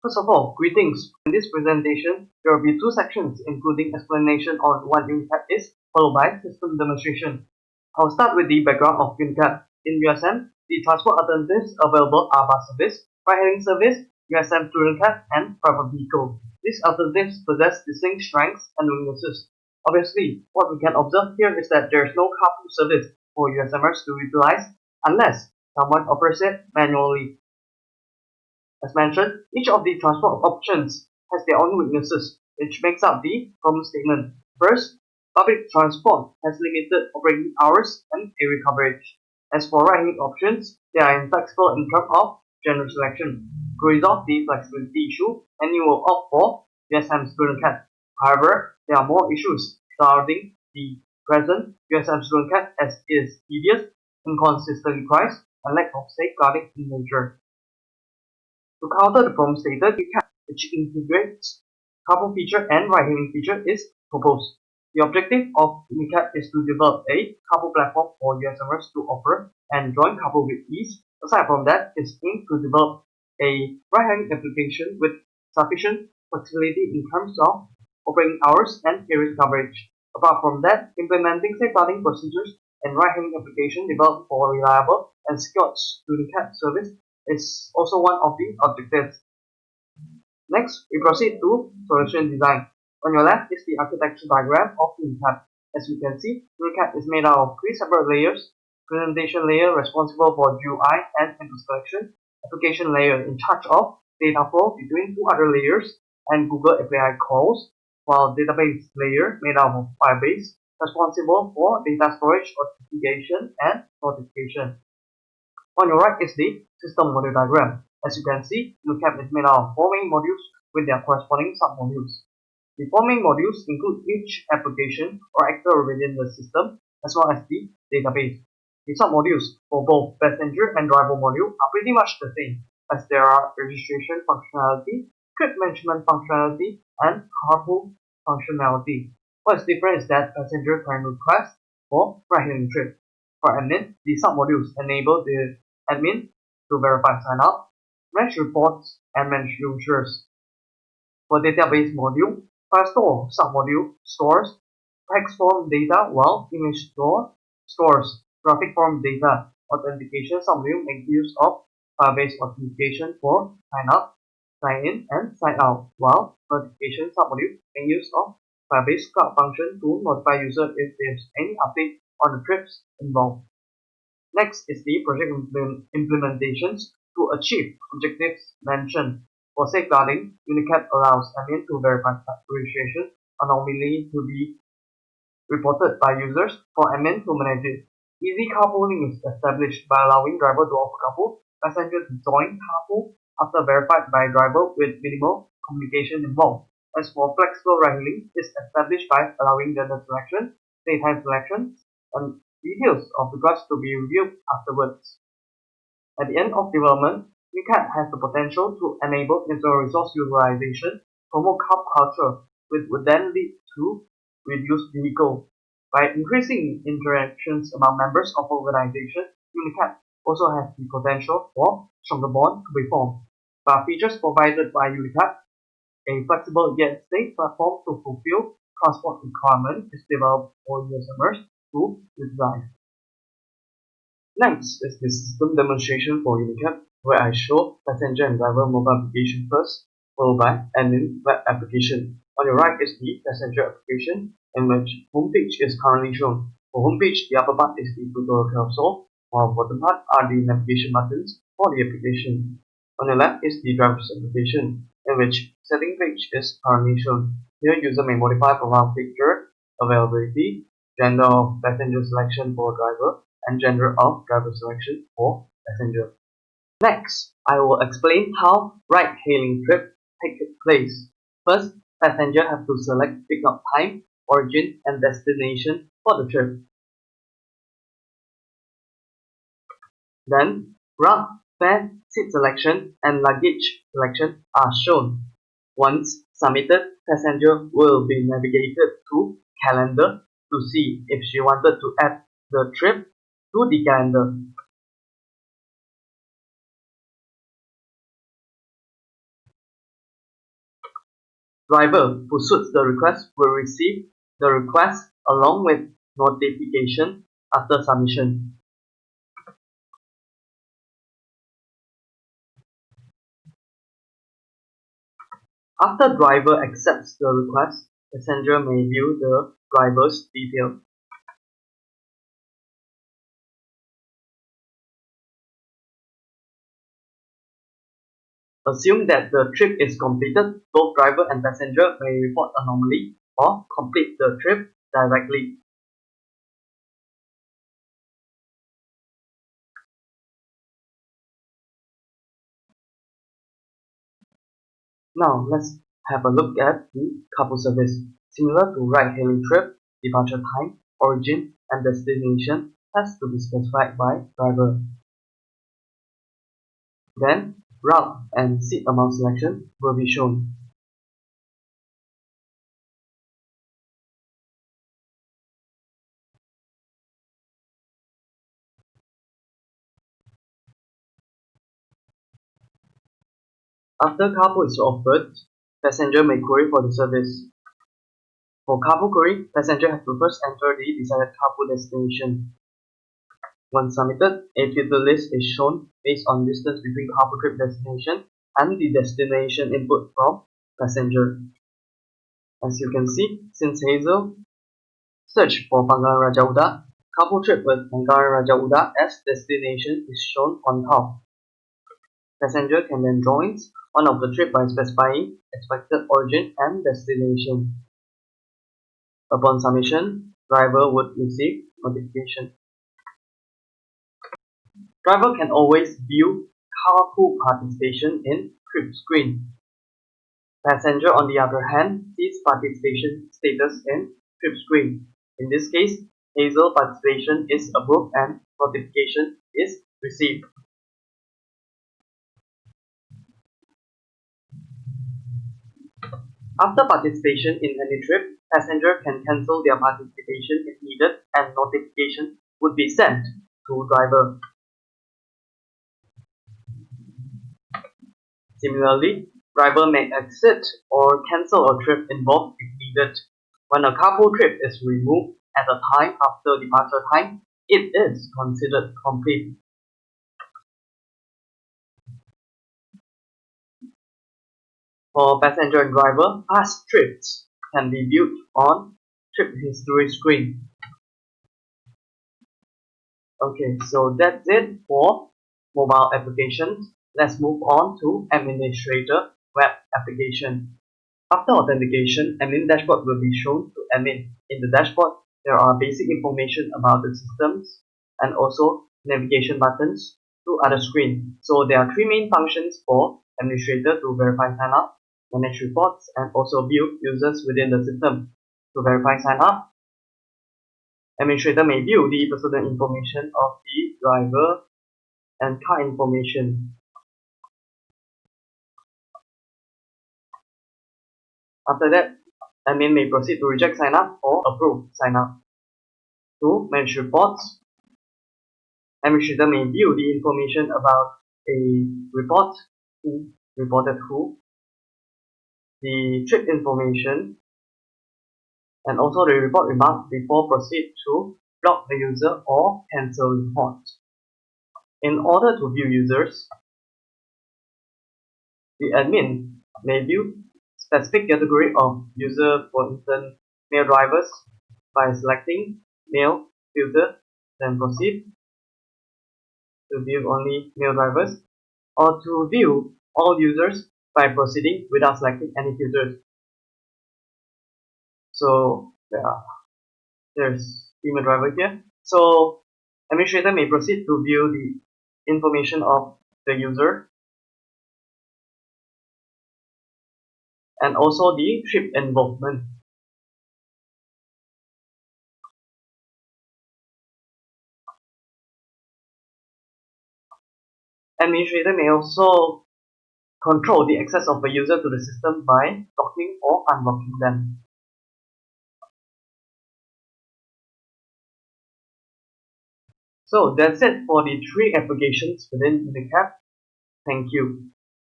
First of all, greetings. In this presentation, there will be two sections including explanation on what UniCab is, followed by system demonstration. I'll start with the background of UniCab. In USM, the transport alternatives available are bus service, ride-hailing service, USM student cab, and private vehicle. These alternatives possess distinct strengths and weaknesses. Obviously, what we can observe here is that there is no carpool service for USMers to utilize unless someone operates it manually. As mentioned, each of the transport options has their own weaknesses, which makes up the problem statement. First, public transport has limited operating hours and area coverage. As for ride-hailing options, they are inflexible in terms of general selection. To resolve the flexibility issue, many will opt for USM student cab. However, there are more issues surrounding the present USM student cab as it is tedious, inconsistently priced, and lack of safeguarding in nature. To counter the problem stated, UniCab, which integrates carpool feature and ride-hailing feature, is proposed. The objective of UniCab is to develop a carpool platform for USMers to offer and join carpool with ease. Aside from that, it's aimed to develop a ride-hailing application with sufficient flexibility in terms of operating hours and area coverage. Apart from that, implementing safeguarding procedures and ride-hailing application developed for reliable and secured UniCab service is also one of the objectives. Next, we proceed to solution design. On your left is the architecture diagram of UniCab. As you can see, UniCab is made out of three separate layers: presentation layer responsible for GUI and entity selection, application layer in charge of data flow between two other layers and Google API calls, while database layer made out of Firebase responsible for data storage, authentication, and notification. On your right is the system module diagram. As you can see, UniCab is made out of four main modules with their corresponding submodules. The four main modules include each application or actor within the system, as well as the database. The submodules for both passenger and driver module are pretty much the same, as there are registration functionality, trip management functionality, and carpool functionality. What is different is that passenger can request for ride-hailing trip. For admin, the submodules enable the admin to verify sign-up, manage reports, and manage users. For database module, FileStore submodule stores text form data while image store stores graphic form data. Authentication submodule makes use of Firebase authentication for sign-up, sign-in, and sign-out, while notification submodule makes use of Firebase cloud function to notify users if there's any update on the trips involved. Next is the project implementations. To achieve objectives mentioned. For safeguarding, UniCab allows admin to verify registration anomaly to be reported by users for admin to manage it. Easy carpooling is established by allowing driver to offer carpool, passenger to join carpool after verified by driver with minimal communication involved. As for flexible ride-hailing, is established by allowing gender selection, daytime selection, and details of requests to be reviewed afterwards. At the end of development, UniCab has the potential to enable internal resource utilization, promote carb culture, which would then lead to reduced vehicle. By increasing interactions among members of organization, UniCab also has the potential for stronger bond to be formed. By features provided by UniCab, a flexible yet safe platform to fulfill transport requirements is developed for USMers to utilize. Next is the system demonstration for UniCab, where I show passenger and driver mobile application first, followed by admin web application. On your right is the passenger application, in which homepage is currently shown. For homepage, the upper part is the tutorial console, while bottom part are the navigation buttons for the application. On the left is the driver's application, in which setting page is currently shown. Here, user may modify profile picture, availability, gender of passenger selection for driver, and gender of driver selection for passenger. Next, I will explain how ride-hailing trip takes place. First, passenger have to select pickup time, origin, and destination for the trip. Then, route, fare, seat selection, and luggage selection are shown. Once submitted, passenger will be navigated to calendar to see if she wanted to add the trip to the calendar. driver who suits the request will receive the request along with notification after submission. After driver accepts the request, passenger may view the driver's details. Assume that the trip is completed, both driver and passenger may report anomaly or complete the trip directly. Now let's have a look at the carpool service. Similar to ride-hailing trip, departure time, origin, and destination has to be specified by driver. Then, route and seat amount selection will be shown. After carpool is offered, passenger may query for the service. For carpool query, passenger has to first enter the desired carpool destination. Once submitted, a filter list is shown based on distance between carpool trip destination and the destination input from passenger. As you can see, since Hazel search for Pangkalan Raja Uda, carpool trip with Pangkalan Raja Uda as destination is shown on top. Passenger can then join one of the trip by specifying expected origin and destination. Upon submission, driver would receive notification. Driver can always view carpool participation in trip screen. Passenger, on the other hand, sees participation status in trip screen. In this case, Hazel participation is approved and notification is received. After participation in any trip, passenger can cancel their participation if needed and notification would be sent to driver. Similarly, driver may exit or cancel a trip involved if needed. When a carpool trip is removed at a time after departure time, it is considered complete. For passenger and driver, past trips can be viewed on trip history screen. Okay, so that's it for mobile applications. Let's move on to administrator web application. After authentication, admin dashboard will be shown to admin. In the dashboard, there are basic information about the systems and also navigation buttons to other screen. So there are three main functions for administrator to verify sign up, manage reports, and also view users within the system. To verify sign up, administrator may view the personal information of the driver and car information. After that, admin may proceed to reject sign up or approve sign up. To manage reports, administrator may view the information about a report, who reported who, the trip information, and also the report remark before proceed to block the user or cancel report. In order to view users, the admin may view specific category of user, for instance, male drivers, by selecting male filter, then proceed to view only male drivers, or to view all users by proceeding without selecting any filters. So there's female driver here. So administrator may proceed to view the information of the user and also the trip involvement. Administrator may also control the access of a user to the system by locking or unlocking them. So that's it for the three applications within UniCab. Thank you.